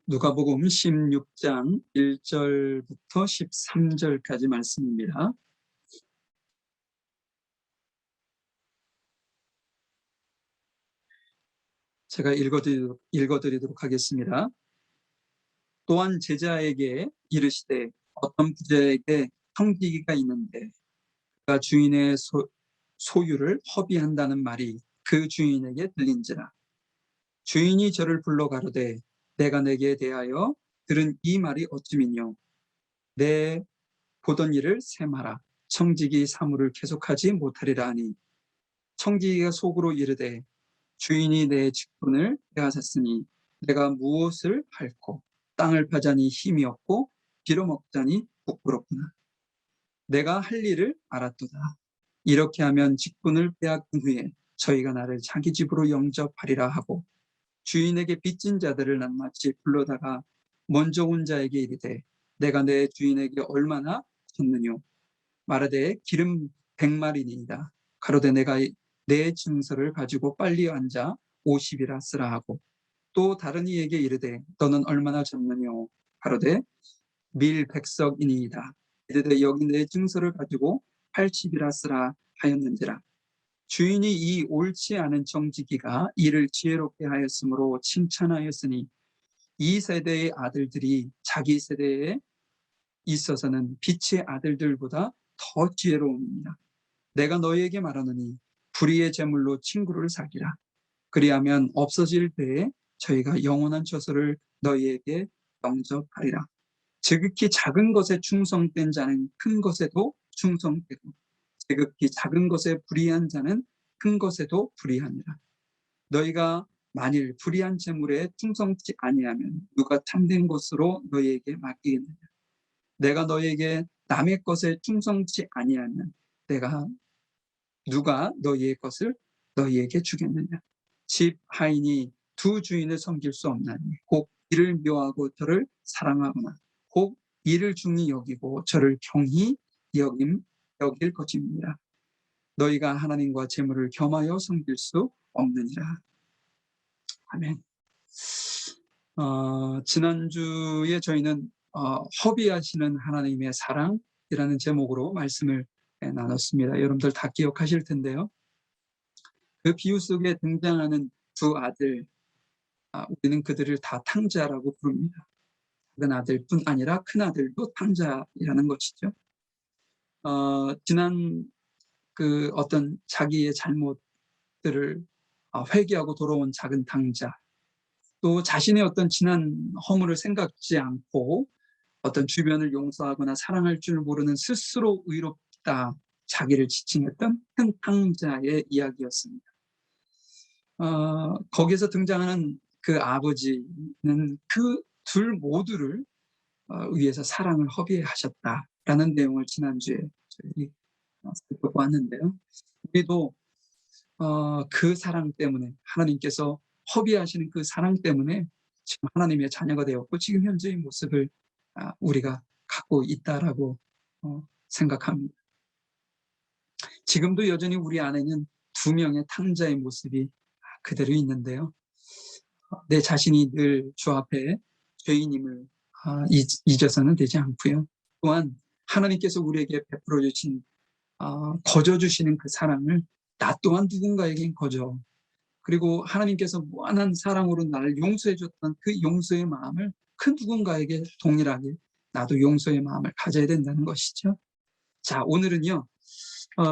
누가복음 16장 1절부터 13절까지 말씀입니다. 제가 읽어드리도록 하겠습니다. 또한 제자에게 이르시되 어떤 부자에게 청지기가 있는데 그가 주인의 소유를 허비한다는 말이 그 주인에게 들린지라. 주인이 저를 불러 가로되 내가 내게 대하여 들은 이 말이 어찌미뇨. 내 보던 일을 셈하라. 청지기 사물을 계속하지 못하리라 하니 청지기가 속으로 이르되 주인이 내 직분을 빼앗았으니 내가 무엇을 할꼬. 땅을 파자니 힘이 없고 빌어먹자니 부끄럽구나. 내가 할 일을 알았도다. 이렇게 하면 직분을 빼앗긴 후에 저희가 나를 자기 집으로 영접하리라 하고 주인에게 빚진 자들을 낱낱이 불러다가 먼저 온 자에게 이르되 내가 내 주인에게 얼마나 졌느뇨. 말하되 기름 100마리니이다. 가로되 내가 내 증서를 가지고 빨리 앉아 50이라 쓰라 하고 또 다른 이에게 이르되 너는 얼마나 졌느뇨. 가로되 밀 100석이니이다. 이르되 여기 내 증서를 가지고 80이라 쓰라 하였는지라. 주인이 이 옳지 않은 청지기가 이를 지혜롭게 하였으므로 칭찬하였으니 이 세대의 아들들이 자기 세대에 있어서는 빛의 아들들보다 더 지혜로웁니다. 내가 너희에게 말하노니 불의의 제물로 친구를 사귀라. 그리하면 없어질 때에 저희가 영원한 처소를 너희에게 영접하리라. 지극히 작은 것에 충성된 자는 큰 것에도 충성되고 지극히 작은 것에 불의한 자는 큰 것에도 불의하니라. 너희가 만일 불의한 제물에 충성치 아니하면 누가 참된 것으로 너희에게 맡기겠느냐. 내가 너희에게 남의 것에 충성치 아니하면 누가 너희의 것을 너희에게 주겠느냐. 집 하인이 두 주인을 섬길 수 없나니 혹 이를 묘하고 저를 사랑하거나 혹 이를 중히 여기고 저를 경히 여길 것입니다. 너희가 하나님과 재물을 겸하여 섬길 수 없느니라. 아멘. 지난주에 저희는 허비하시는 하나님의 사랑이라는 제목으로 말씀을 나눴습니다. 여러분들 다 기억하실 텐데요. 그 비유 속에 등장하는 두 아들, 우리는 그들을 다 탕자라고 부릅니다. 작은 아들뿐 아니라 큰 아들도 탕자이라는 것이죠. 지난 그 어떤 자기의 잘못들을 회개하고 돌아온 작은 탕자, 또 자신의 어떤 지난 허물을 생각지 않고 어떤 주변을 용서하거나 사랑할 줄 모르는 스스로 의롭다 자기를 지칭했던 큰 탕자의 이야기였습니다. 거기서 등장하는 그 아버지는 그 둘 모두를 위해서 사랑을 허비하셨다라는 내용을 지난주에 저희 살펴보았는데요. 우리도 그 사랑 때문에 하나님께서 허비하시는 그 사랑 때문에 지금 하나님의 자녀가 되었고 지금 현재의 모습을 우리가 갖고 있다라고 생각합니다. 지금도 여전히 우리 안에는 두 명의 탕자의 모습이 그대로 있는데요. 내 자신이 늘 주 앞에 죄인임을 잊어서는 되지 않고요. 또한 하나님께서 우리에게 베풀어 주신 거저 주시는 그 사랑을 나 또한 누군가에겐 거저, 그리고 하나님께서 무한한 사랑으로 나를 용서해 줬던 그 용서의 마음을 그 누군가에게 동일하게 나도 용서의 마음을 가져야 된다는 것이죠. 자, 오늘은요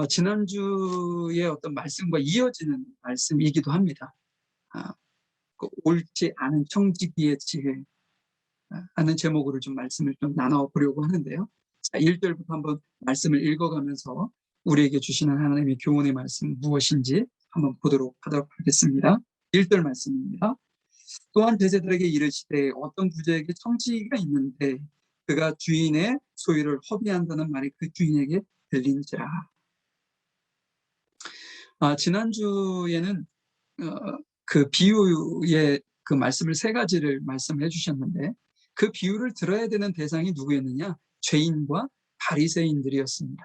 지난주의 어떤 말씀과 이어지는 말씀이기도 합니다. 그 옳지 않은 청지기의 지혜 하는 제목으로 좀 말씀을 좀 나눠보려고 하는데요. 자, 1절부터 한번 말씀을 읽어가면서 우리에게 주시는 하나님의 교훈의 말씀 무엇인지 한번 보도록 하겠습니다. 1절 말씀입니다. 또한 제자들에게 이르시되 어떤 부자에게 청지기가 있는데 그가 주인의 소유를 허비한다는 말이 그 주인에게 들린지라. 지난주에는 그 비유의 그 말씀을 세 가지를 말씀해 주셨는데 그 비유를 들어야 되는 대상이 누구였느냐? 죄인과 바리새인들이었습니다.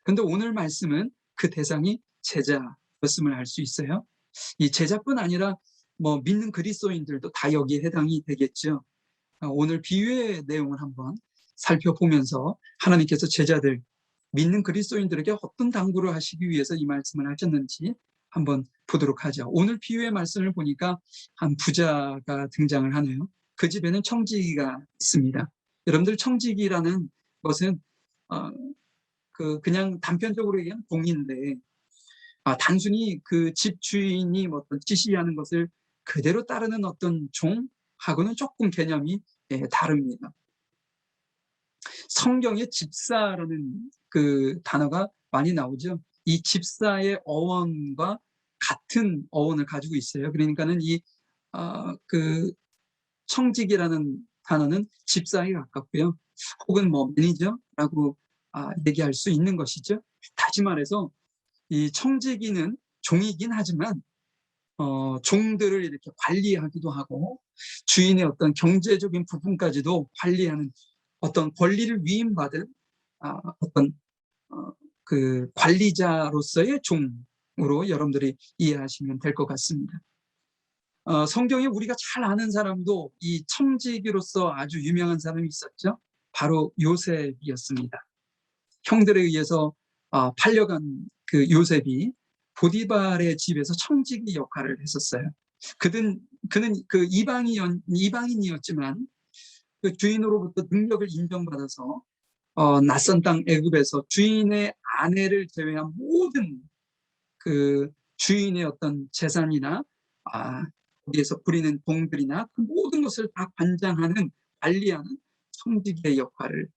그런데 오늘 말씀은 그 대상이 제자였음을 알 수 있어요. 이 제자뿐 아니라 믿는 그리스도인들도 다 여기에 해당이 되겠죠. 오늘 비유의 내용을 한번 살펴보면서 하나님께서 제자들, 믿는 그리스도인들에게 어떤 당부를 하시기 위해서 이 말씀을 하셨는지 한번 보도록 하죠. 오늘 비유의 말씀을 보니까 한 부자가 등장을 하네요. 그 집에는 청지기가 있습니다. 여러분들, 청지기라는 것은 그냥 단편적으로 얘기하면 종인데, 단순히 그 집 주인이 어떤 지시하는 것을 그대로 따르는 어떤 종하고는 조금 개념이 다릅니다. 성경에 집사라는 그 단어가 많이 나오죠. 이 집사의 어원과 같은 어원을 가지고 있어요. 그러니까는 그 청직이라는 단어는 집사에 가깝고요. 혹은 뭐 매니저라고 얘기할 수 있는 것이죠. 다시 말해서 이 청지기는 종이긴 하지만 종들을 이렇게 관리하기도 하고 주인의 어떤 경제적인 부분까지도 관리하는 어떤 권리를 위임받은 어떤 그 관리자로서의 종으로 여러분들이 이해하시면 될 것 같습니다. 성경에 우리가 잘 아는 사람도 이 청지기로서 아주 유명한 사람이 있었죠. 바로 요셉이었습니다. 형들에 의해서 팔려간 그 요셉이 보디발의 집에서 청지기 역할을 했었어요. 그는 그 이방인이었지만 그 주인으로부터 능력을 인정받아서 낯선 땅 애굽에서 주인의 아내를 제외한 모든 그 주인의 어떤 재산이나 거기에서 부리는 동들이나 그 모든 것을 다 관장하는, 관리하는 청지기의 역할을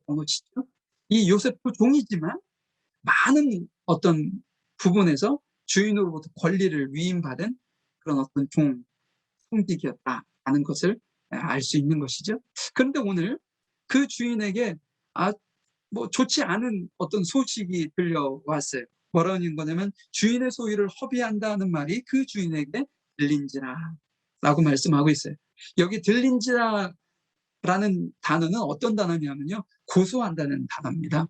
한 것이죠. 이 요셉도 종이지만 많은 어떤 부분에서 주인으로부터 권리를 위임받은 그런 어떤 청지기였다라는 것을 알 수 있는 것이죠. 그런데 오늘 그 주인에게 뭐 좋지 않은 어떤 소식이 들려왔어요. 뭐라는 거냐면 주인의 소유를 허비한다는 말이 그 주인에게 들린지라 라고 말씀하고 있어요. 여기 들린지라라는 단어는 어떤 단어냐면요, 고소한다는 단어입니다.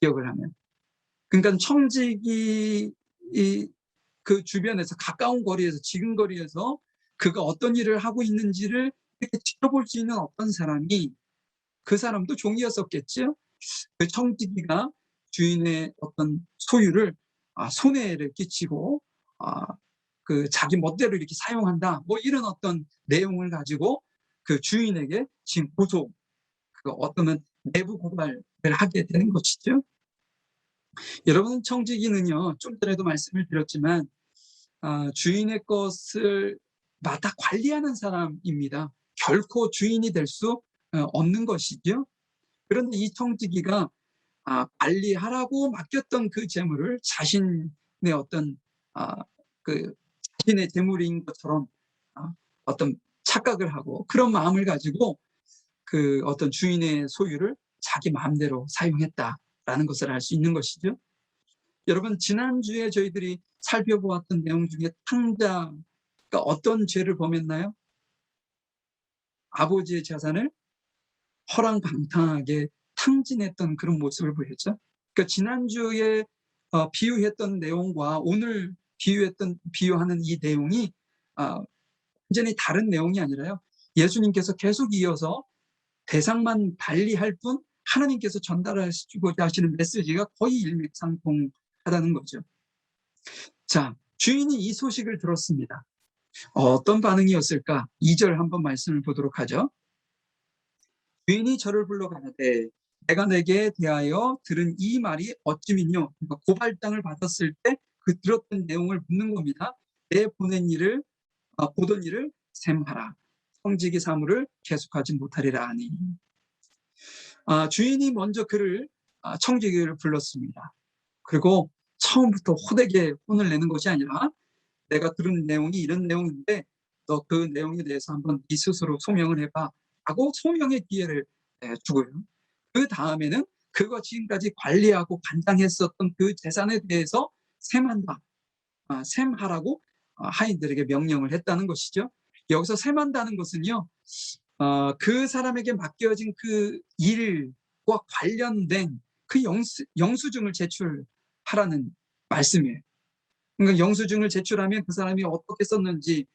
기억을 하면. 그러니까 청지기 그 주변에서, 가까운 거리에서, 지금 거리에서 그가 어떤 일을 하고 있는지를 이렇게 지켜볼 수 있는 어떤 사람이, 그 사람도 종이었었겠죠. 그 청지기가 주인의 어떤 소유를 손해를 끼치고 그 자기 멋대로 이렇게 사용한다, 뭐 이런 어떤 내용을 가지고 그 주인에게 지금 어떤 내부 고발을 하게 되는 것이죠. 여러분, 청지기는요, 좀 전에도 말씀을 드렸지만 주인의 것을 맡아 관리하는 사람입니다. 결코 주인이 될 수 없는 것이죠. 그런데 이 청지기가 관리하라고 맡겼던 그 재물을 자신의 어떤 그 자신의 재물인 것처럼 어떤 착각을 하고 그런 마음을 가지고 그 어떤 주인의 소유를 자기 마음대로 사용했다라는 것을 알 수 있는 것이죠. 여러분, 지난주에 저희들이 살펴보았던 내용 중에 탕자가 어떤 죄를 범했나요? 아버지의 재산을 허랑방탕하게 탕진했던 그런 모습을 보였죠. 그러니까 지난주에 비유했던 내용과 오늘 비유하는 이 내용이 완전히 다른 내용이 아니라요, 예수님께서 계속 이어서 대상만 달리할 뿐 하나님께서 전달하시고자 하시는 메시지가 거의 일맥상통하다는 거죠. 자, 주인이 이 소식을 들었습니다. 어떤 반응이었을까? 2절 한번 말씀을 보도록 하죠. 주인이 저를 불러 가라되 내가 내게 대하여 들은 이 말이 어찌미뇨? 그러니까 고발장을 받았을 때 그 들었던 내용을 묻는 겁니다. 내 보던 일을 셈하라. 청지기 사물을 계속하지 못하리라 하니. 주인이 먼저 그를 청지기를 불렀습니다. 그리고 처음부터 호되게 혼을 내는 것이 아니라, 내가 들은 내용이 이런 내용인데 너 그 내용에 대해서 한번 네 스스로 소명을 해봐 하고 소명의 기회를 주고요. 그 다음에는 그가 지금까지 관리하고 관장했었던 그 재산에 대해서 셈하라고 하인들에게 명령을 했다는 것이죠. 여기서 셈한다는 것은요, 그 사람에게 맡겨진 그 일과 관련된 그 영수증을 제출하라는 말씀이에요. 그러니까 영수증을 제출하면 그 사람이 어떻게 썼는지,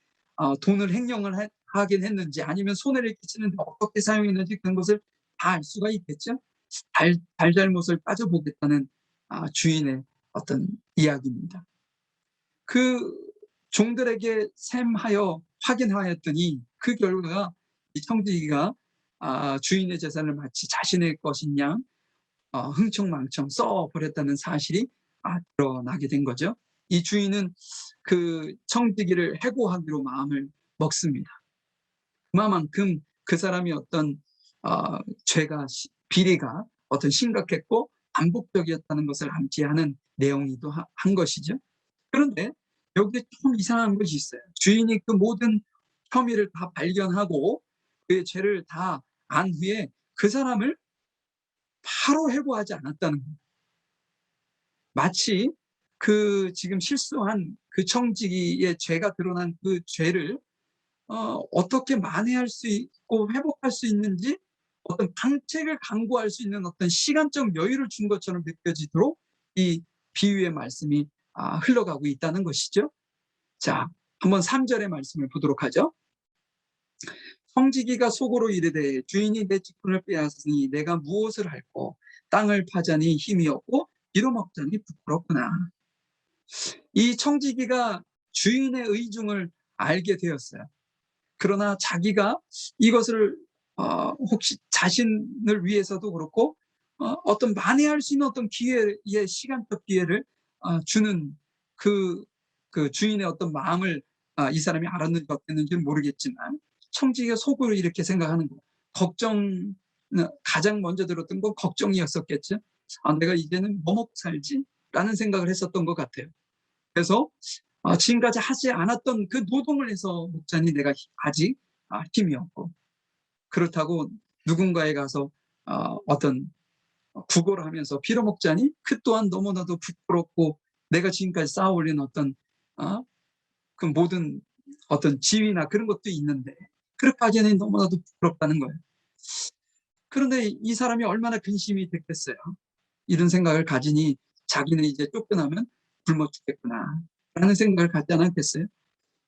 돈을 횡령을 확인했는지 아니면 손해를 끼치는데 어떻게 사용했는지 그런 것을 다 알 수가 있겠죠. 잘잘못을 따져보겠다는 주인의 어떤 이야기입니다. 그 종들에게 셈하여 확인하였더니 그 결과 이 청지기가 주인의 재산을 마치 자신의 것인 양 흥청망청 써버렸다는 사실이 드러나게 된 거죠. 이 주인은 그 청지기를 해고하기로 마음을 먹습니다. 그만큼 그 사람이 어떤 죄가 비리가 어떤 심각했고 반복적이었다는 것을 암시하는 내용이기도 한 것이죠. 그런데 여기에 좀 이상한 것이 있어요. 주인이 그 모든 혐의를 다 발견하고 그의 죄를 다 안 후에 그 사람을 바로 해고하지 않았다는 거예요. 마치 그 지금 실수한 그 청지기의 죄가 드러난 그 죄를 어떻게 만회할 수 있고 회복할 수 있는지 어떤 방책을 강구할 수 있는 어떤 시간적 여유를 준 것처럼 느껴지도록 이 비유의 말씀이 흘러가고 있다는 것이죠. 자, 한번 3절의 말씀을 보도록 하죠. 청지기가 속으로 이르되 주인이 내 직분을 빼앗으니 내가 무엇을 할꼬 땅을 파자니 힘이 없고 빌어먹자니 부끄럽구나. 이 청지기가 주인의 의중을 알게 되었어요. 그러나 자기가 이것을 혹시 자신을 위해서도 그렇고 어떤 만회할 수 있는 어떤 기회의 시간적 기회를 주는 그 주인의 어떤 마음을 이 사람이 알았는지 어땠는지는 모르겠지만 청지기가 속으로 이렇게 생각하는 거예요. 가장 먼저 들었던 건 걱정이었었겠죠. 내가 이제는 뭐 먹고 살지? 라는 생각을 했었던 것 같아요. 그래서 지금까지 하지 않았던 그 노동을 해서 먹자니 내가 아직 힘이 없고 그렇다고 누군가에 가서 어떤 구걸을 하면서 빌어먹자니 그 또한 너무나도 부끄럽고 내가 지금까지 쌓아올린 어떤 그 모든 어떤 지위나 그런 것도 있는데 그렇게 하기에는 너무나도 부끄럽다는 거예요. 그런데 이 사람이 얼마나 근심이 됐겠어요. 이런 생각을 가지니 자기는 이제 쫓겨나면 굶어 죽겠구나 라는 생각을 갖지 않았겠어요.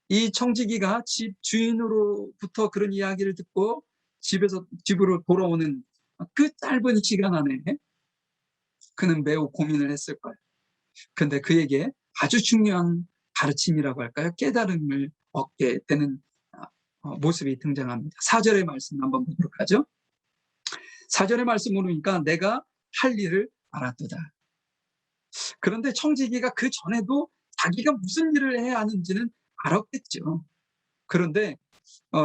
이 청지기가 집 주인으로부터 그런 이야기를 듣고 집으로 돌아오는 그 짧은 시간 안에 그는 매우 고민을 했을 거예요. 그런데 그에게 아주 중요한 가르침이라고 할까요? 깨달음을 얻게 되는 모습이 등장합니다. 4절의 말씀 한번 보도록 하죠. 4절의 말씀 보니까 내가 할 일을 알았도다. 그런데 청지기가 그 전에도 자기가 무슨 일을 해야 하는지는 알았겠죠. 그런데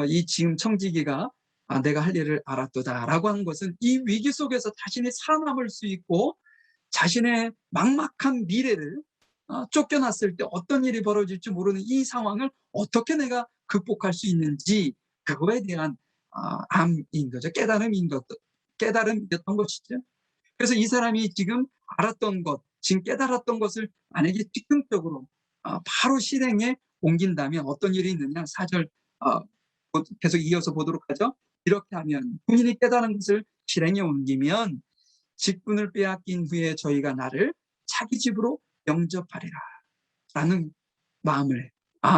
이 지금 청지기가 내가 할 일을 알았도다라고 하는 것은 이 위기 속에서 자신이 살아남을 수 있고 자신의 막막한 미래를 쫓겨났을 때 어떤 일이 벌어질지 모르는 이 상황을 어떻게 내가 극복할 수 있는지 그거에 대한 암인 거죠. 깨달음이었던 것이죠. 그래서 이 사람이 지금 알았던 것, 지금 깨달았던 것을 만약에 즉흥적으로 바로 실행에 옮긴다면 어떤 일이 있느냐. 4절 계속 이어서 보도록 하죠. 이렇게 하면 본인이 깨달은 것을 실행에 옮기면 직분을 빼앗긴 후에 저희가 나를 자기 집으로 영접하리라 라는 마음을 해.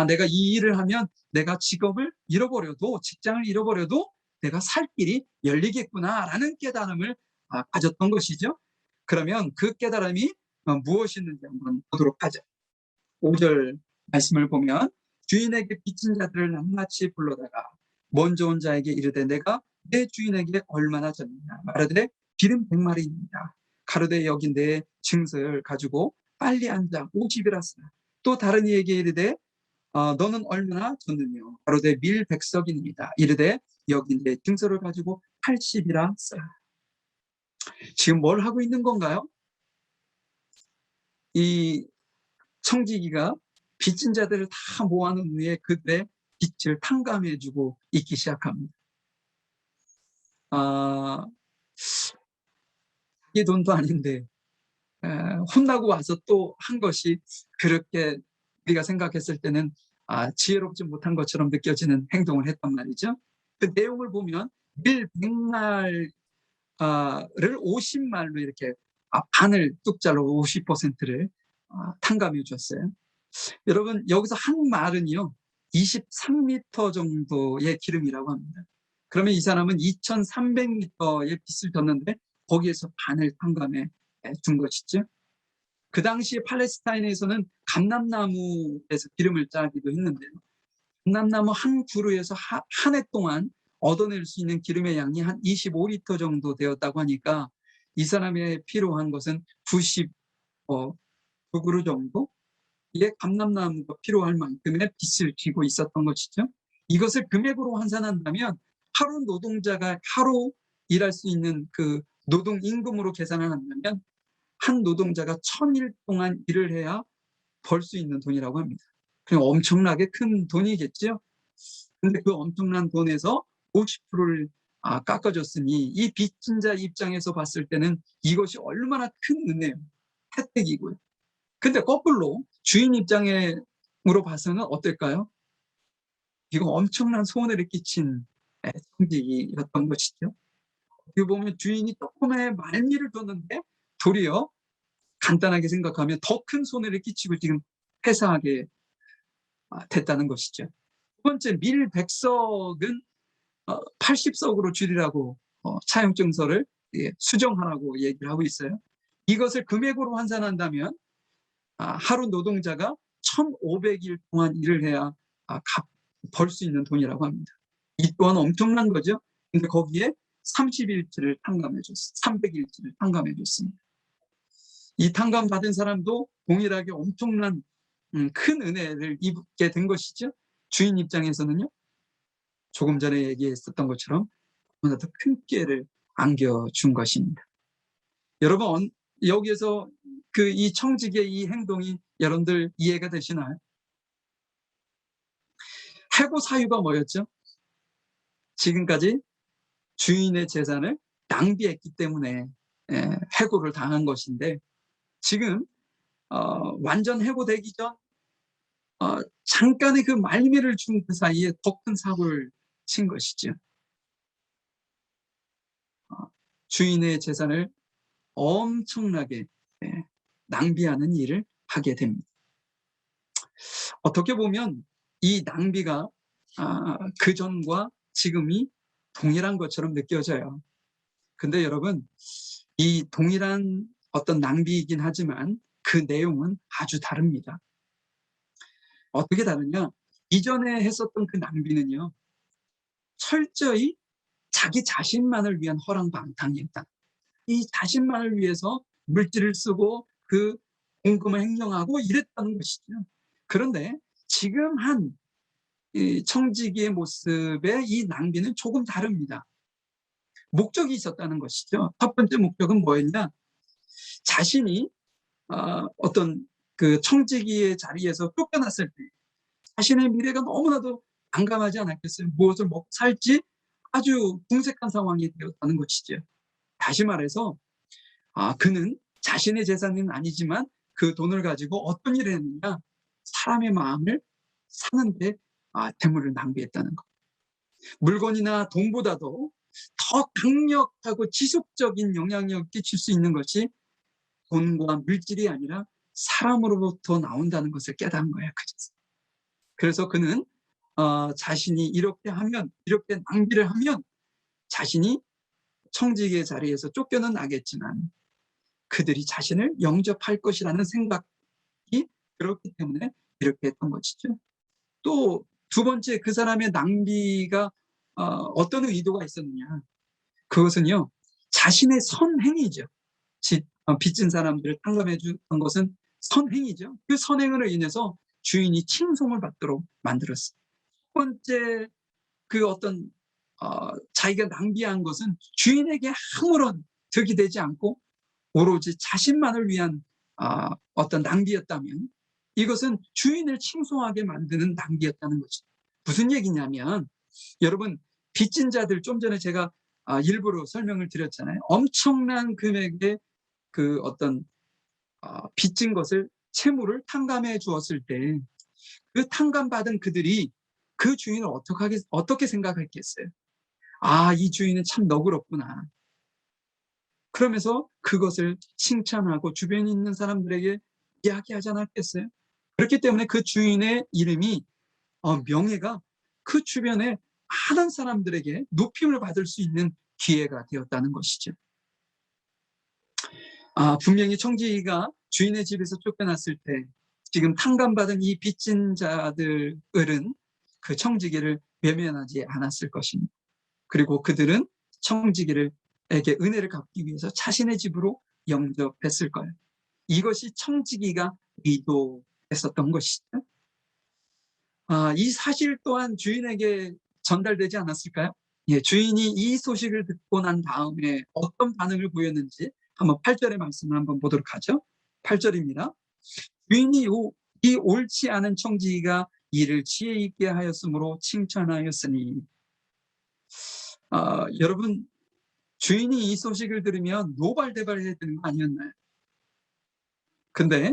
내가 이 일을 하면 내가 직업을 잃어버려도 직장을 잃어버려도 내가 살 길이 열리겠구나 라는 깨달음을 가졌던 것이죠. 그러면 그 깨달음이 무엇이었는지 한번 보도록 하죠. 5절 말씀을 보면 주인에게 빚진 자들을 낱낱이 불러다가 먼저 온 자에게 이르되 내가 내 주인에게 얼마나 졌느냐 말하되 기름 100마리입니다. 가로되 여기 내 증서를 가지고 빨리 앉아 50이라 쓰라. 또 다른 이에게 이르되 너는 얼마나 졌느냐 가로되 밀 100석입니다. 이르되 여기 내 증서를 가지고 80이라 쓰라. 지금 뭘 하고 있는 건가요? 이 청지기가 빚진 자들을 다 모아놓은 후에 그들의 빚을 탕감해주고 있기 시작합니다. 자기 돈도 아닌데 혼나고 와서 또 한 것이 그렇게 우리가 생각했을 때는 지혜롭지 못한 것처럼 느껴지는 행동을 했단 말이죠. 그 내용을 보면 밀 100말을 50말로 이렇게 반을 뚝 잘라 50%를 탕감해 줬어요. 여러분 여기서 한 말은요 23m 정도의 기름이라고 합니다. 그러면 이 사람은 2300m의 빚을 졌는데 거기에서 반을 탕감해 준 것이죠. 그 당시 팔레스타인에서는 감람나무에서 기름을 짜기도 했는데요. 감람나무 한 그루에서 한 해 동안 얻어낼 수 있는 기름의 양이 한 25리터 정도 되었다고 하니까 이 사람의 필요한 것은 92그루 정도? 의 감람나무가 필요할 만큼의 빚을 지고 있었던 것이죠. 이것을 금액으로 환산한다면 하루 노동자가 하루 일할 수 있는 그 노동 임금으로 계산을 한다면 한 노동자가 1000일 동안 일을 해야 벌 수 있는 돈이라고 합니다. 그냥 엄청나게 큰 돈이겠죠. 근데 그 엄청난 돈에서 50%를 깎아줬으니 이 빚진 자 입장에서 봤을 때는 이것이 얼마나 큰 은혜요, 혜택이고요. 근데 거꾸로 주인 입장으로 봐서는 어떨까요? 이거 엄청난 손해를 끼친 청직이었던 것이죠. 어떻게 보면 주인이 조금의 말미를 줬는데 도리어 간단하게 생각하면 더 큰 손해를 끼치고 지금 회사하게 됐다는 것이죠. 두 번째, 밀 100석은 80석으로 줄이라고 차용증서를 수정하라고 얘기를 하고 있어요. 이것을 금액으로 환산한다면 하루 노동자가 1500일 동안 일을 해야 벌 수 있는 돈이라고 합니다. 이 또한 엄청난 거죠. 근데 거기에 30일치를 탕감해줬어요. 300일치를 탕감해줬습니다. 이 탕감받은 사람도 동일하게 엄청난 큰 은혜를 입게 된 것이죠. 주인 입장에서는요, 조금 전에 얘기했었던 것처럼 보다 더 큰 피해를 안겨준 것입니다. 여러분, 여기에서 이 청직의 이 행동이 여러분들 이해가 되시나요? 해고 사유가 뭐였죠? 지금까지 주인의 재산을 낭비했기 때문에 해고를 당한 것인데, 지금 완전 해고되기 전 잠깐의 그 말미를 준 그 사이에 더 큰 사고를 친 것이죠. 주인의 재산을 엄청나게 낭비하는 일을 하게 됩니다. 어떻게 보면 이 낭비가 그 전과 지금이 동일한 것처럼 느껴져요. 근데 여러분, 이 동일한 어떤 낭비이긴 하지만 그 내용은 아주 다릅니다. 어떻게 다르냐? 이전에 했었던 그 낭비는요, 철저히 자기 자신만을 위한 허랑방탕이었다. 이 자신만을 위해서 물질을 쓰고 그 공금을 행령하고 이랬다는 것이죠. 그런데 지금 한 이 청지기의 모습의 이 낭비는 조금 다릅니다. 목적이 있었다는 것이죠. 첫 번째 목적은 뭐였냐? 자신이 어떤 그 청지기의 자리에서 쫓겨났을 때 자신의 미래가 너무나도 난감하지 않았겠어요? 무엇을 먹고 살지 아주 궁색한 상황이 되었다는 것이죠. 다시 말해서 그는 자신의 재산은 아니지만 그 돈을 가지고 어떤 일을 했느냐? 사람의 마음을 사는데 재물을 낭비했다는 것. 물건이나 돈보다도 더 강력하고 지속적인 영향력을 끼칠 수 있는 것이 돈과 물질이 아니라 사람으로부터 나온다는 것을 깨달은 거예요. 그래서 그는 자신이 이렇게 낭비를 하면 자신이 청지기의 자리에서 쫓겨는 나겠지만 그들이 자신을 영접할 것이라는 생각이 그렇기 때문에 이렇게 했던 것이죠. 또 두 번째, 그 사람의 낭비가 어떤 의도가 있었느냐? 그것은요, 자신의 선행이죠. 빚진 사람들을 탕감해 줬던 것은 선행이죠. 그 선행으로 인해서 주인이 칭송을 받도록 만들었어요. 첫 번째, 그 어떤 자기가 낭비한 것은 주인에게 아무런 득이 되지 않고 오로지 자신만을 위한 어떤 낭비였다면 이것은 주인을 칭송하게 만드는 낭비였다는 거죠. 무슨 얘기냐면, 여러분, 빚진 자들, 좀 전에 제가 일부러 설명을 드렸잖아요. 엄청난 금액의 그 어떤 빚진 것을, 채무를 탕감해 주었을 때 그 탕감받은 그들이 그 주인을 어떻게 생각했겠어요? 이 주인은 참 너그럽구나. 그러면서 그것을 칭찬하고 주변에 있는 사람들에게 이야기하지 않았겠어요? 그렇기 때문에 그 주인의 이름이 명예가 그 주변에 많은 사람들에게 높임을 받을 수 있는 기회가 되었다는 것이죠. 분명히 청지기가 주인의 집에서 쫓겨났을 때 지금 탕감받은 이 빚진 자들은 그 청지기를 외면하지 않았을 것입니다. 그리고 그들은 청지기에게 은혜를 갚기 위해서 자신의 집으로 영접했을 거예요. 이것이 청지기가 의도했었던 것이죠. 이 사실 또한 주인에게 전달되지 않았을까요? 예, 주인이 이 소식을 듣고 난 다음에 어떤 반응을 보였는지 한번 8절의 말씀을 한번 보도록 하죠. 8절입니다. 주인이 이 옳지 않은 청지기가 이를 지혜 있게 하였으므로 칭찬하였으니. 여러분, 주인이 이 소식을 들으면 노발대발해야 되는 거 아니었나요? 근데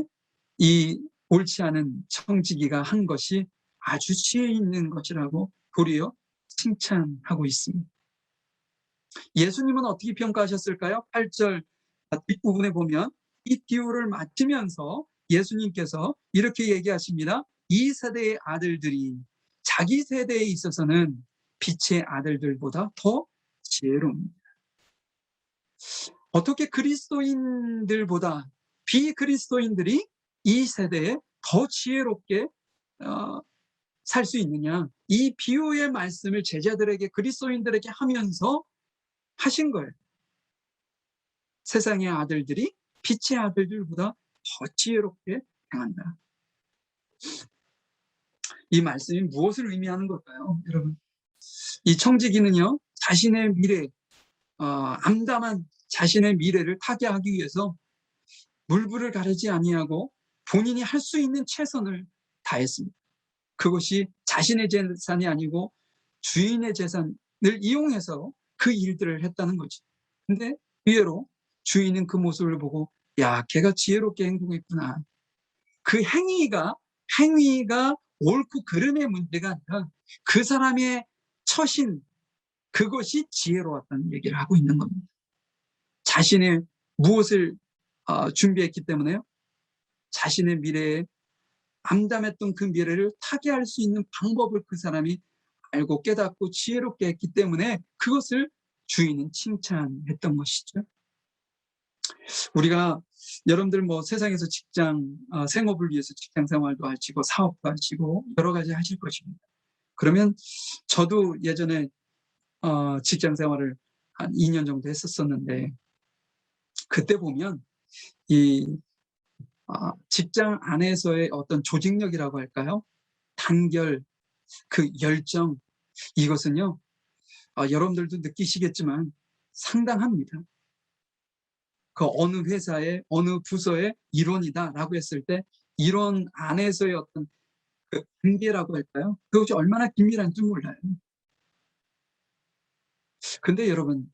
이 옳지 않은 청지기가 한 것이 아주 지혜 있는 것이라고 도리어 칭찬하고 있습니다. 예수님은 어떻게 평가하셨을까요? 8절 뒷부분에 보면 이 비유를 마치면서 예수님께서 이렇게 얘기하십니다. 이 세대의 아들들이 자기 세대에 있어서는 빛의 아들들보다 더 지혜로웁니다. 어떻게 그리스도인들보다 비그리스도인들이 이 세대에 더 지혜롭게 살 수 있느냐? 이 비유의 말씀을 제자들에게, 그리스도인들에게 하면서 하신 거예요. 세상의 아들들이 빛의 아들들보다 더 지혜롭게 행한다. 이 말씀이 무엇을 의미하는 걸까요, 여러분? 이 청지기는요, 자신의 미래, 암담한 자신의 미래를 타개하기 위해서 물불을 가리지 아니하고 본인이 할 수 있는 최선을 다했습니다. 그것이 자신의 재산이 아니고 주인의 재산을 이용해서 그 일들을 했다는 거죠. 근데 의외로 주인은 그 모습을 보고, 야, 걔가 지혜롭게 행동했구나. 그 행위가 옳고 그름의 문제가 아니라 그 사람의 처신, 그것이 지혜로웠다는 얘기를 하고 있는 겁니다. 자신의 무엇을 준비했기 때문에요? 자신의 미래에 암담했던 그 미래를 타개할 수 있는 방법을 그 사람이 알고 깨닫고 지혜롭게 했기 때문에 그것을 주인은 칭찬했던 것이죠. 우리가 여러분들 세상에서 직장 생업을 위해서 직장 생활도 하시고 사업도 하시고 여러 가지 하실 것입니다. 그러면 저도 예전에 직장 생활을 한 2년 정도 했었었는데, 그때 보면 이 직장 안에서의 어떤 조직력이라고 할까요? 단결, 그 열정, 이것은요, 여러분들도 느끼시겠지만 상당합니다. 그 어느 회사의 어느 부서의 일원이다라고 했을 때 일원 안에서의 어떤 그 관계라고 할까요? 그것이 얼마나 긴밀한지 몰라요. 근데 여러분,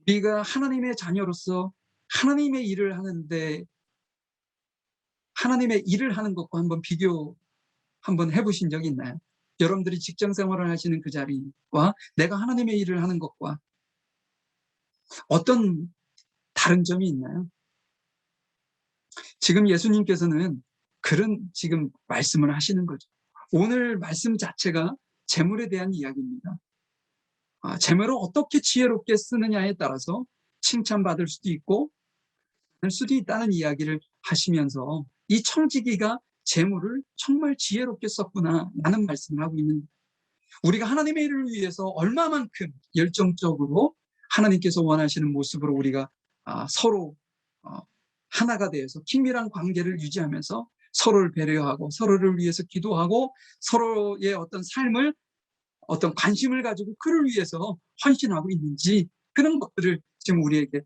우리가 하나님의 자녀로서 하나님의 일을 하는데, 하나님의 일을 하는 것과 한번 비교 한번 해보신 적이 있나요? 여러분들이 직장 생활을 하시는 그 자리와 내가 하나님의 일을 하는 것과 어떤 다른 점이 있나요? 지금 예수님께서는 그런 지금 말씀을 하시는 거죠. 오늘 말씀 자체가 재물에 대한 이야기입니다. 재물을 어떻게 지혜롭게 쓰느냐에 따라서 칭찬받을 수도 있고 할 수도 있다는 이야기를 하시면서 이 청지기가 재물을 정말 지혜롭게 썼구나 라는 말씀을 하고 있는 거예요. 우리가 하나님의 일을 위해서 얼마만큼 열정적으로 하나님께서 원하시는 모습으로 우리가 서로 하나가 되어서 긴밀한 관계를 유지하면서 서로를 배려하고 서로를 위해서 기도하고 서로의 어떤 삶을, 어떤 관심을 가지고 그를 위해서 헌신하고 있는지, 그런 것들을 지금 우리에게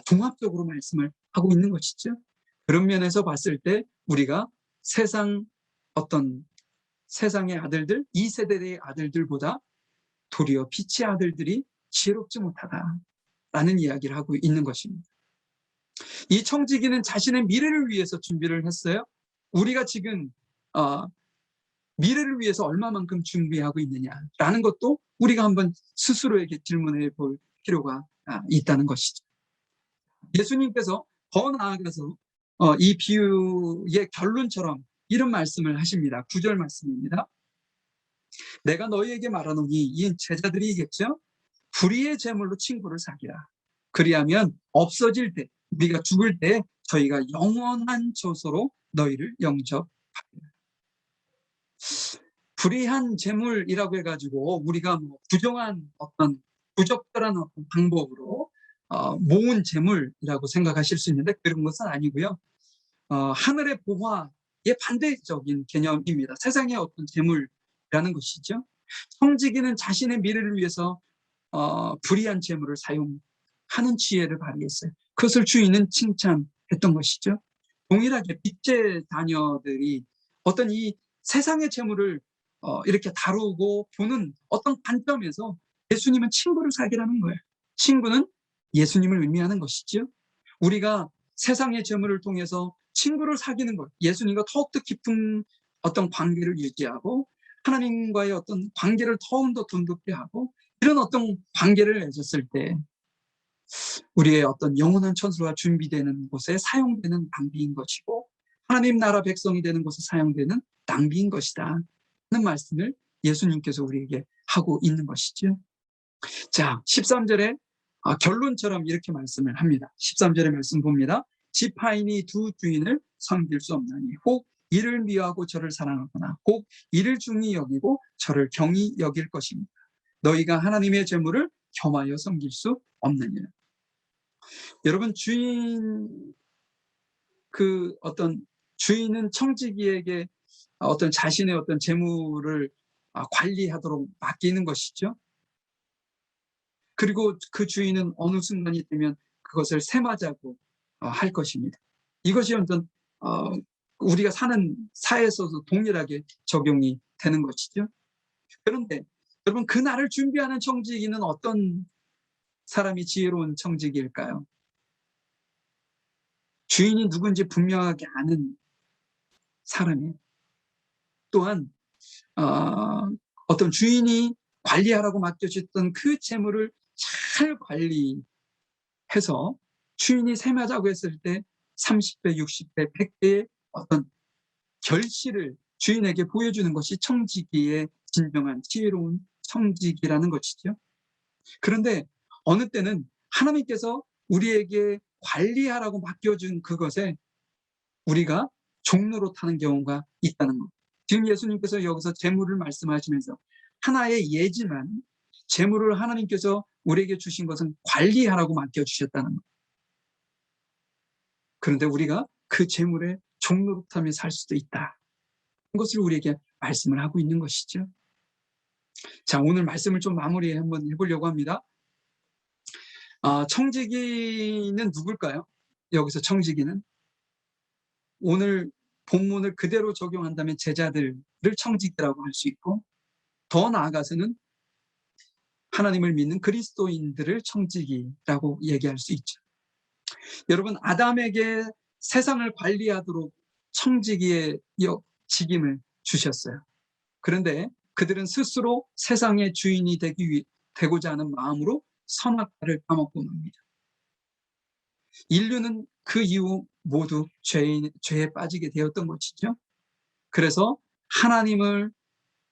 종합적으로 말씀을 하고 있는 것이죠. 그런 면에서 봤을 때 우리가 세상의 아들들, 이 세대의 아들들보다 도리어 빛의 아들들이 지혜롭지 못하다라는 이야기를 하고 있는 것입니다. 이 청지기는 자신의 미래를 위해서 준비를 했어요. 우리가 지금 미래를 위해서 얼마만큼 준비하고 있느냐라는 것도 우리가 한번 스스로에게 질문해 볼 필요가 있다는 것이죠. 예수님께서 더 나아가서 이 비유의 결론처럼 이런 말씀을 하십니다. 9절 말씀입니다. 내가 너희에게 말하노니, 이 제자들이겠죠? 불의의 제물로 친구를 사귀라. 그리하면 없어질 때, 우리가 죽을 때 저희가 영원한 조소로 너희를 영접하리라. 불의한 제물이라고 해가지고 우리가 뭐 부정한 어떤 부적절한 어떤 방법으로 모은 제물이라고 생각하실 수 있는데, 그런 것은 아니고요. 하늘의 보화의 반대적인 개념입니다. 세상의 어떤 제물이라는 것이죠. 청지기는 자신의 미래를 위해서 불의한 재물을 사용하는 지혜를 발휘했어요. 그것을 주인은 칭찬했던 것이죠. 동일하게 빛의 자녀들이 어떤 이 세상의 재물을 이렇게 다루고 보는 어떤 관점에서 예수님은 친구를 사귀라는 거예요. 친구는 예수님을 의미하는 것이죠. 우리가 세상의 재물을 통해서 친구를 사귀는 것, 예수님과 더욱더 깊은 어떤 관계를 유지하고 하나님과의 어떤 관계를 더욱더 돈독히 하고, 이런 어떤 관계를 맺었을 때 우리의 어떤 영원한 천수가 준비되는 곳에 사용되는 낭비인 것이고, 하나님 나라 백성이 되는 곳에 사용되는 낭비인 것이다 하는 말씀을 예수님께서 우리에게 하고 있는 것이죠. 자, 13절에 결론처럼 이렇게 말씀을 합니다. 13절의 말씀 봅니다. 지파인이 두 주인을 섬길 수 없나니, 혹 이를 미워하고 저를 사랑하거나 혹 이를 중히 여기고 저를 경히 여길 것입니다. 너희가 하나님의 재물을 겸하여 섬길 수 없느니라. 여러분, 주인은 청지기에게 어떤 자신의 어떤 재물을 관리하도록 맡기는 것이죠. 그리고 그 주인은 어느 순간이 되면 그것을 셈하자고 할 것입니다. 이것이 어떤 우리가 사는 사회에서도 동일하게 적용이 되는 것이죠. 그런데 여러분, 그날을 준비하는 청지기는 어떤 사람이 지혜로운 청지기일까요? 주인이 누군지 분명하게 아는 사람이에요. 또한 어떤 주인이 관리하라고 맡겨졌던 그 재물을 잘 관리해서 주인이 셈하자고 했을 때 30배, 60배, 100배의 어떤 결실을 주인에게 보여주는 것이 청지기의 진정한 지혜로운 청지기라는 것이죠. 그런데 어느 때는 하나님께서 우리에게 관리하라고 맡겨준 그것에 우리가 종로로 타는 경우가 있다는 것. 지금 예수님께서 여기서 재물을 말씀하시면서 하나의 예지만, 재물을 하나님께서 우리에게 주신 것은 관리하라고 맡겨주셨다는 것. 그런데 우리가 그 재물에 종로릇하며 살 수도 있다. 그것을 우리에게 말씀을 하고 있는 것이죠. 자, 오늘 말씀을 좀 마무리 한번 해보려고 합니다. 청지기는 누굴까요? 여기서 청지기는 오늘 본문을 그대로 적용한다면 제자들을 청지기라고 할 수 있고, 더 나아가서는 하나님을 믿는 그리스도인들을 청지기라고 얘기할 수 있죠. 여러분, 아담에게 세상을 관리하도록 청지기의 직임을 주셨어요. 그런데 그들은 스스로 세상의 주인이 되고자 하는 마음으로 선악과를 따먹고 맙니다. 인류는 그 이후 모두 죄에 빠지게 되었던 것이죠. 그래서 하나님을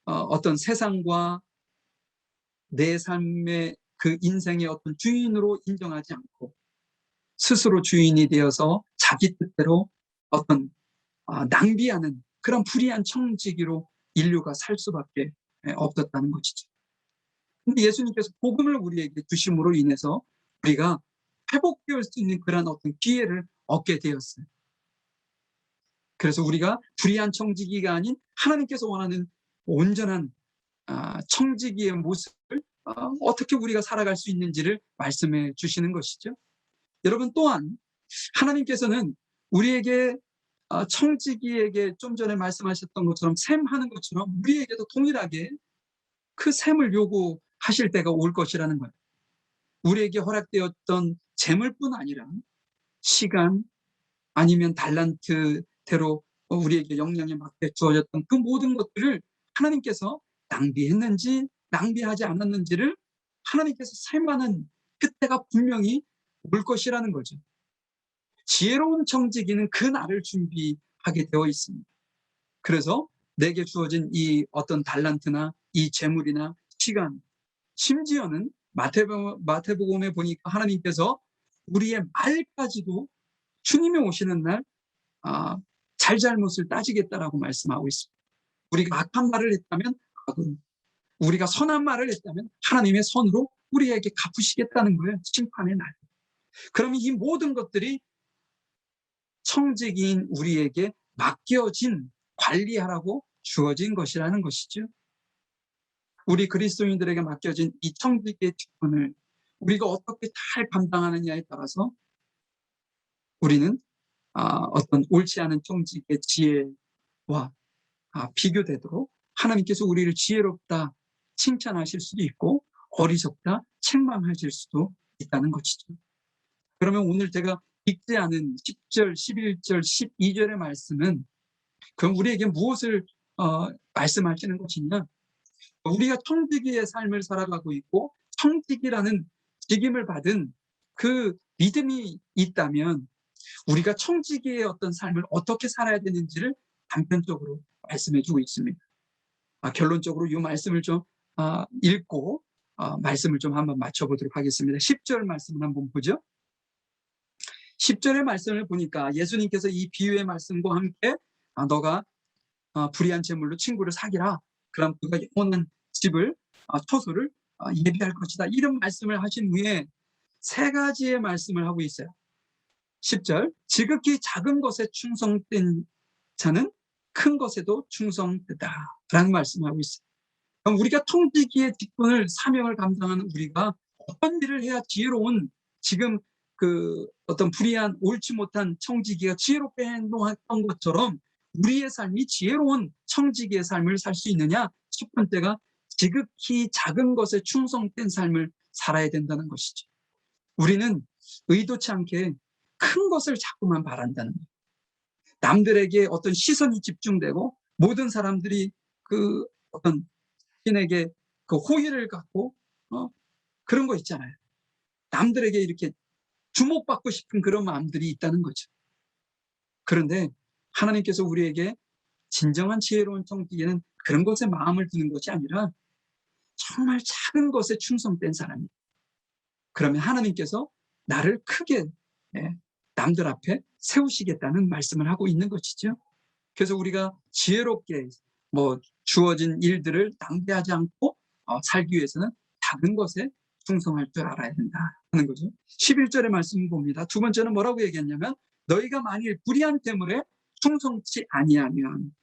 어떤 세상과 내 삶의 그 인생의 어떤 주인으로 인정하지 않고 스스로 주인이 되어서 자기 뜻대로 어떤 낭비하는 그런 불의한 청지기로 인류가 살 수밖에 없었다는 것이죠. 근데 예수님께서 복음을 우리에게 주심으로 인해서 우리가 회복될 수 있는 그런 어떤 기회를 얻게 되었어요. 그래서 우리가 불의한 청지기가 아닌 하나님께서 원하는 온전한 청지기의 모습을 어떻게 우리가 살아갈 수 있는지를 말씀해 주시는 것이죠. 여러분, 또한 하나님께서는 우리에게 청지기에게 좀 전에 말씀하셨던 것처럼 셈하는 것처럼 우리에게도 동일하게 그 셈을 요구하실 때가 올 것이라는 거예요. 우리에게 허락되었던 재물뿐 아니라 시간, 아니면 달란트대로 우리에게 영향에 맞게 주어졌던 그 모든 것들을 하나님께서 낭비했는지 낭비하지 않았는지를 하나님께서 셈하는 그때가 분명히 올 것이라는 거죠. 지혜로운 청지기는 그 날을 준비하게 되어 있습니다. 그래서 내게 주어진 이 어떤 달란트나 이 재물이나 시간, 심지어는 마태복음에 보니까 하나님께서 우리의 말까지도 주님이 오시는 날 잘잘못을 따지겠다라고 말씀하고 있습니다. 우리가 악한 말을 했다면 악으로, 우리가 선한 말을 했다면 하나님의 선으로 우리에게 갚으시겠다는 거예요. 심판의 날. 그러면 이 모든 것들이 청지기인 우리에게 맡겨진, 관리하라고 주어진 것이라는 것이죠. 우리 그리스도인들에게 맡겨진 이 청지기의 직분을 우리가 어떻게 잘 감당하느냐에 따라서 우리는 어떤 옳지 않은 청지기의 지혜와 비교되도록 하나님께서 우리를 지혜롭다 칭찬하실 수도 있고 어리석다 책망하실 수도 있다는 것이죠. 그러면 오늘 제가 읽지 않은 10절, 11절, 12절의 말씀은 그럼 우리에게 무엇을 말씀하시는 것이냐? 우리가 청지기의 삶을 살아가고 있고 청지기라는 직임을 받은 그 믿음이 있다면 우리가 청지기의 어떤 삶을 어떻게 살아야 되는지를 단편적으로 말씀해 주고 있습니다. 결론적으로 이 말씀을 좀 읽고 말씀을 좀 한번 맞춰보도록 하겠습니다. 10절 말씀을 한번 보죠. 10절의 말씀을 보니까 예수님께서 이 비유의 말씀과 함께 너가 불의한 재물로 친구를 사귀라. 그럼 그가 영원한 집을 처소를 예비할 것이다. 이런 말씀을 하신 후에 세 가지의 말씀을 하고 있어요. 10절 지극히 작은 것에 충성된 자는 큰 것에도 충성되다 라는 말씀을 하고 있어요. 그럼 우리가 청지기의 직분을 사명을 감당하는 우리가 어떤 일을 해야 지혜로운 지금 그 어떤 불의한 옳지 못한 청지기가 지혜롭게 행동했던 것처럼 우리의 삶이 지혜로운 청지기의 삶을 살 수 있느냐? 첫 번째가 지극히 작은 것에 충성된 삶을 살아야 된다는 것이죠. 우리는 의도치 않게 큰 것을 자꾸만 바란다는 거예요. 남들에게 어떤 시선이 집중되고 모든 사람들이 그 어떤 자신에게 그 호의를 갖고 그런 거 있잖아요. 남들에게 이렇게 주목받고 싶은 그런 마음들이 있다는 거죠. 그런데 하나님께서 우리에게 진정한 지혜로운 청지기는 그런 것에 마음을 두는 것이 아니라 정말 작은 것에 충성된 사람이에요. 그러면 하나님께서 나를 크게 남들 앞에 세우시겠다는 말씀을 하고 있는 것이죠. 그래서 우리가 지혜롭게 주어진 일들을 낭비하지 않고 살기 위해서는 작은 것에 충성할 줄 알아야 된다 하는 거죠. 11절의 말씀을 봅니다. 두 번째는 뭐라고 얘기했냐면 너희가 만일 불의한 재물에 충성치 아니하면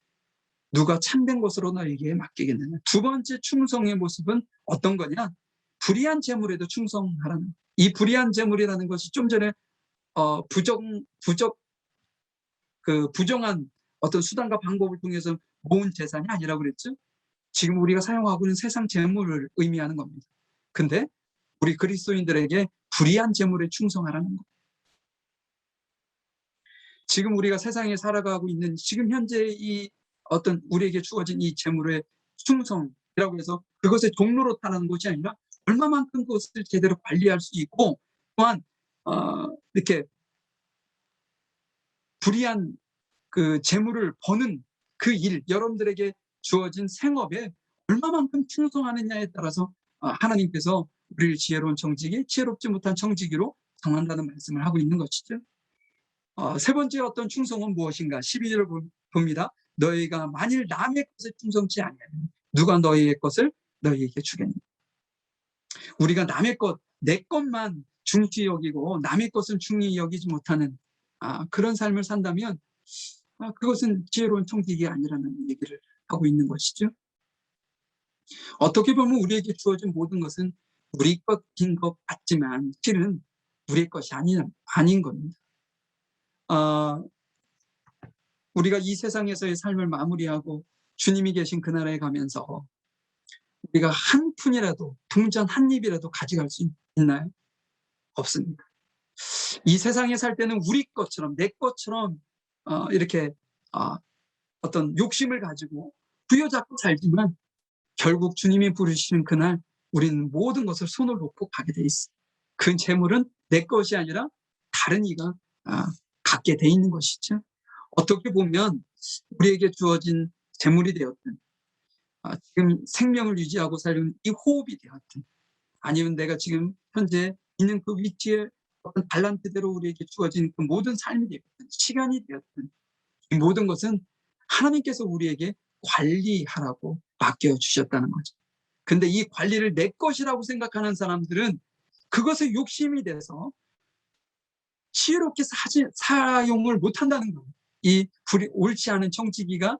누가 참된 것으로 너에게 맡기겠느냐. 두 번째 충성의 모습은 어떤 거냐? 불의한 재물에도 충성하라는. 이 불의한 재물이라는 것이 좀 전에 부정한 어떤 수단과 방법을 통해서 모은 재산이 아니라고 그랬죠. 지금 우리가 사용하고 있는 세상 재물을 의미하는 겁니다. 근데 우리 그리스도인들에게 불의한 재물에 충성하라는 것. 지금 우리가 세상에 살아가고 있는 지금 현재 이 어떤 우리에게 주어진 이 재물의 충성이라고 해서 그것의 종로로 타는 것이 아니라 얼마만큼 그것을 제대로 관리할 수 있고 또한 이렇게 불의한 그 재물을 버는 그 일, 여러분들에게 주어진 생업에 얼마만큼 충성하느냐에 따라서 하나님께서 우리를 지혜로운 청지기, 지혜롭지 못한 청지기로 정한다는 말씀을 하고 있는 것이죠. 세 번째 어떤 충성은 무엇인가? 12절을 봅니다. 너희가 만일 남의 것에 충성치 아니하면 누가 너희의 것을 너희에게 주겠느냐. 우리가 남의 것, 내 것만 중시 여기고 남의 것은 중히 여기지 못하는 그런 삶을 산다면 그것은 지혜로운 청지기가 아니라는 얘기를 하고 있는 것이죠. 어떻게 보면 우리에게 주어진 모든 것은 우리 것인 것 같지만 실은 우리의 것이 아닌 겁니다. 우리가 이 세상에서의 삶을 마무리하고 주님이 계신 그 나라에 가면서 우리가 한 푼이라도, 동전 한 입이라도 가져갈 수 있나요? 없습니다. 이 세상에 살 때는 우리 것처럼, 내 것처럼 이렇게 어떤 욕심을 가지고 부여잡고 살지만 결국 주님이 부르시는 그날 우리는 모든 것을 손을 놓고 가게 돼 있어요. 그 재물은 내 것이 아니라 다른 이가 갖게 돼 있는 것이죠. 어떻게 보면 우리에게 주어진 재물이 되었든 지금 생명을 유지하고 살려는 이 호흡이 되었든, 아니면 내가 지금 현재 있는 그 위치에 어떤 달란트대로 우리에게 주어진 그 모든 삶이 되었든, 시간이 되었든, 이 모든 것은 하나님께서 우리에게 관리하라고 맡겨주셨다는 거죠. 근데 이 관리를 내 것이라고 생각하는 사람들은 그것에 욕심이 돼서 지혜롭게 사용을 못한다는 거예요. 이 옳지 않은 청지기가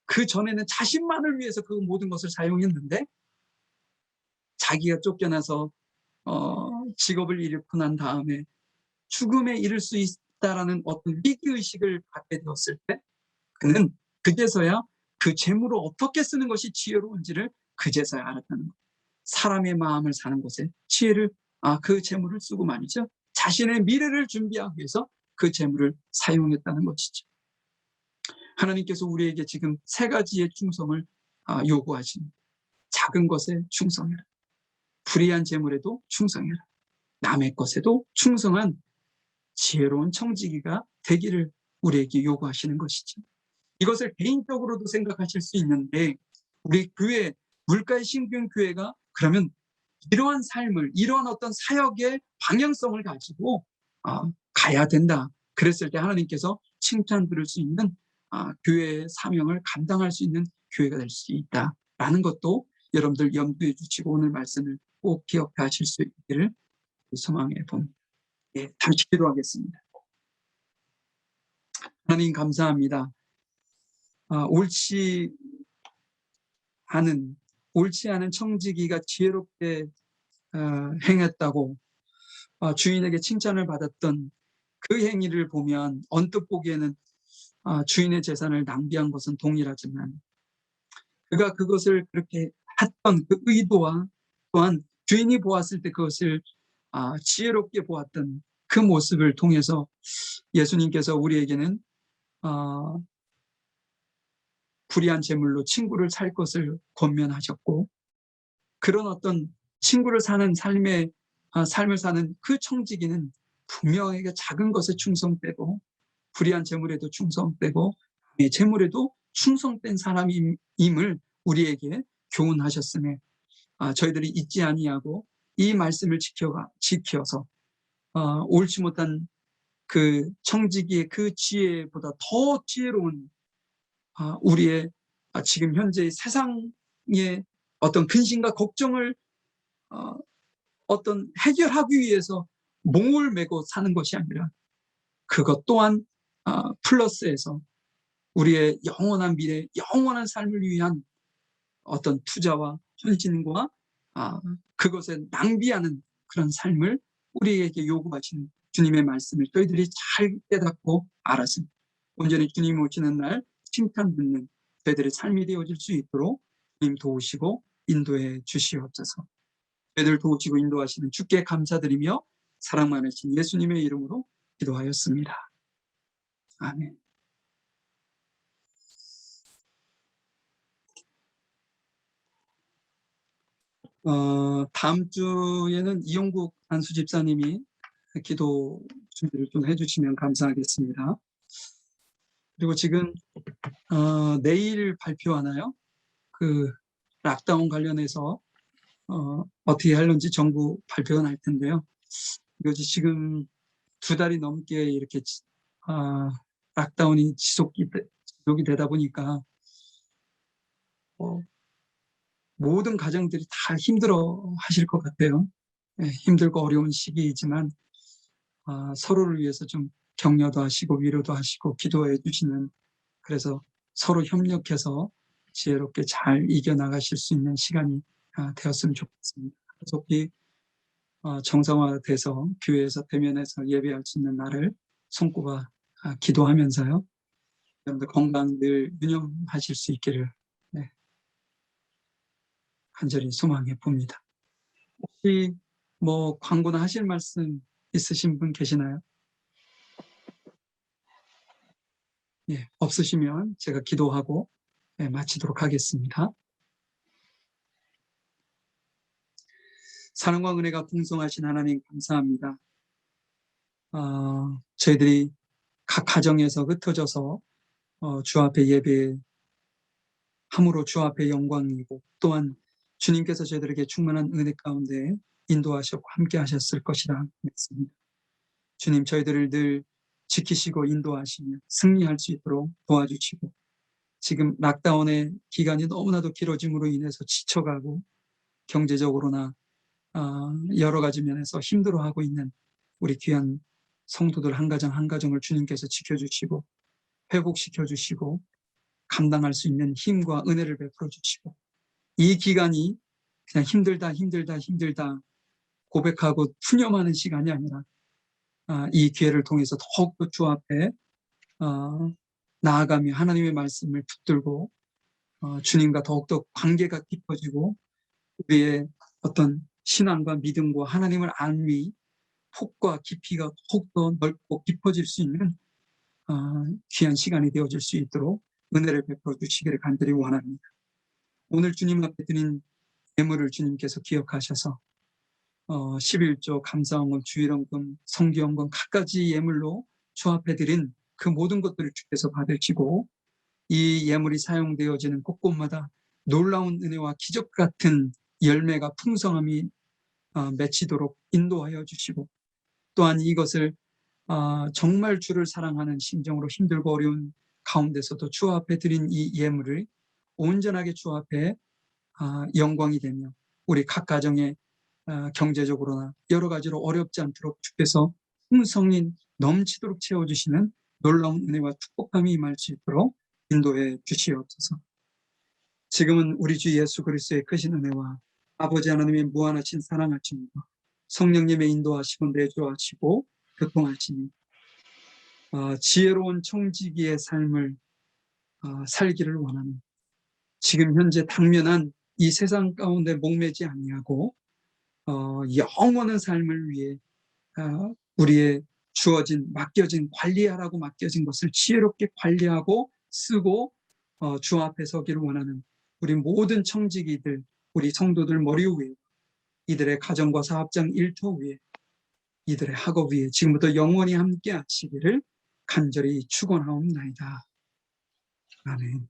그 전에는 자신만을 위해서 그 모든 것을 사용했는데, 자기가 쫓겨나서 직업을 잃고 난 다음에 죽음에 이를 수 있다라는 어떤 위기의식을 갖게 되었을 때, 그는 그제서야 그 재물을 어떻게 쓰는 것이 지혜로운지를 그제서야 알았다는 거예요. 사람의 마음을 사는 곳에 지혜를, 그 재물을 쓰고 말이죠. 자신의 미래를 준비하기 위해서 그 재물을 사용했다는 것이죠. 하나님께서 우리에게 지금 세 가지의 충성을 요구하십니다. 작은 것에 충성해라. 불의한 재물에도 충성해라. 남의 것에도 충성한 지혜로운 청지기가 되기를 우리에게 요구하시는 것이죠. 이것을 개인적으로도 생각하실 수 있는데, 우리 교회, 물가의 신경 교회가 그러면 이러한 삶을, 이러한 어떤 사역의 방향성을 가지고 가야 된다. 그랬을 때 하나님께서 칭찬 들을 수 있는 교회의 사명을 감당할 수 있는 교회가 될 수 있다라는 것도 여러분들 염두에 주시고 오늘 말씀을 꼭 기억하실 수 있기를 소망해 봅니다. 예, 잠시 기도하겠습니다. 하나님 감사합니다. 옳지 않은 청지기가 지혜롭게 행했다고 주인에게 칭찬을 받았던 그 행위를 보면 언뜻 보기에는 주인의 재산을 낭비한 것은 동일하지만, 그가 그것을 그렇게 했던 그 의도와 또한 주인이 보았을 때 그것을 지혜롭게 보았던 그 모습을 통해서 예수님께서 우리에게는 불의한 재물로 친구를 살 것을 권면하셨고, 그런 어떤 친구를 사는 삶을 사는 그 청지기는 분명하게 작은 것에 충성되고 불의한 재물에도 충성되고 내 재물에도 충성된 사람임을 우리에게 교훈하셨음에 저희들이 잊지 아니하고 이 말씀을 지켜서 옳지 못한 그 청지기의 그 지혜보다 더 지혜로운 우리의 지금 현재 세상의 어떤 근심과 걱정을 어떤 해결하기 위해서 몽을 메고 사는 것이 아니라, 그것 또한 플러스해서 우리의 영원한 미래, 영원한 삶을 위한 어떤 투자와 헌신과 그것에 낭비하는 그런 삶을 우리에게 요구하시는 주님의 말씀을 저희들이 잘 깨닫고 알아서 온전히 주님 오시는 날 칭찬 듣는 저희들의 삶이 되어질 수 있도록 주님 도우시고 인도해 주시옵소서. 저희들 도우시고 인도하시는 주께 감사드리며 사랑 많으신 예수님의 이름으로 기도하였습니다. 아멘. 다음 주에는 이용국 안수 집사님이 기도 준비를 좀 해주시면 감사하겠습니다. 그리고 지금 내일 발표하나요? 그 락다운 관련해서 어떻게 하려는지 정부 발표가 날 텐데요. 이것이 지금 2달이 넘게 이렇게 락다운이 지속이 되다 보니까 모든 가정들이 다 힘들어 하실 것 같아요. 힘들고 어려운 시기이지만 서로를 위해서 좀 격려도 하시고 위로도 하시고 기도해 주시는, 그래서 서로 협력해서 지혜롭게 잘 이겨나가실 수 있는 시간이 되었으면 좋겠습니다. 속히 정상화돼서 교회에서 대면해서 예배할 수 있는 날을 손꼽아 기도하면서요. 여러분들 건강 늘 유념하실 수 있기를 간절히 소망해 봅니다. 혹시 뭐 광고나 하실 말씀 있으신 분 계시나요? 예, 없으시면 제가 기도하고 마치도록 하겠습니다. 사랑과 은혜가 풍성하신 하나님 감사합니다. 저희들이 각 가정에서 흩어져서 주 앞에 예배 함으로 주 앞에 영광이고 또한 주님께서 저희들에게 충만한 은혜 가운데 인도하셨고 함께 하셨을 것이라 믿습니다. 주님, 저희들을 늘 지키시고 인도하시며 승리할 수 있도록 도와주시고, 지금 락다운의 기간이 너무나도 길어짐으로 인해서 지쳐가고 경제적으로나 여러 가지 면에서 힘들어하고 있는 우리 귀한 성도들 한 가정 한 가정을 주님께서 지켜주시고 회복시켜주시고 감당할 수 있는 힘과 은혜를 베풀어 주시고, 이 기간이 그냥 힘들다 고백하고 푸념하는 시간이 아니라 이 기회를 통해서 더욱더 주 앞에 나아가며 하나님의 말씀을 붙들고 주님과 더욱더 관계가 깊어지고 우리의 어떤 신앙과 믿음과 하나님을 알미 폭과 깊이가 더욱더 넓고 깊어질 수 있는 귀한 시간이 되어질 수 있도록 은혜를 베풀어 주시기를 간절히 원합니다. 오늘 주님 앞에 드린 예물을 주님께서 기억하셔서 11조, 감사헌금, 주일헌금, 성기헌금 갖가지 예물로 주 앞에 드린 그 모든 것들을 주께서 받으시고 이 예물이 사용되어지는 곳곳마다 놀라운 은혜와 기적 같은 열매가 풍성함이 맺히도록 인도하여 주시고, 또한 이것을 정말 주를 사랑하는 심정으로 힘들고 어려운 가운데서도 주 앞에 드린 이 예물을 온전하게 주 앞에 영광이 되며 우리 각 가정의 경제적으로나 여러 가지로 어렵지 않도록 주께서 풍성히 넘치도록 채워주시는 놀라운 은혜와 축복함이 임할 수 있도록 인도해 주시옵소서. 지금은 우리 주 예수 그리스도의 크신 은혜와 아버지 하나님의 무한하신 사랑하심과 성령님의 인도하시고 내주하시고 교통하시니 지혜로운 청지기의 삶을 살기를 원하는, 지금 현재 당면한 이 세상 가운데 목매지 아니하고 영원한 삶을 위해 우리의 주어진 맡겨진 관리하라고 맡겨진 것을 지혜롭게 관리하고 쓰고 주 앞에 서기를 원하는 우리 모든 청지기들, 우리 성도들 머리 위에, 이들의 가정과 사업장 일터 위에, 이들의 학업 위에 지금부터 영원히 함께 하시기를 간절히 축원하옵나이다. 아멘.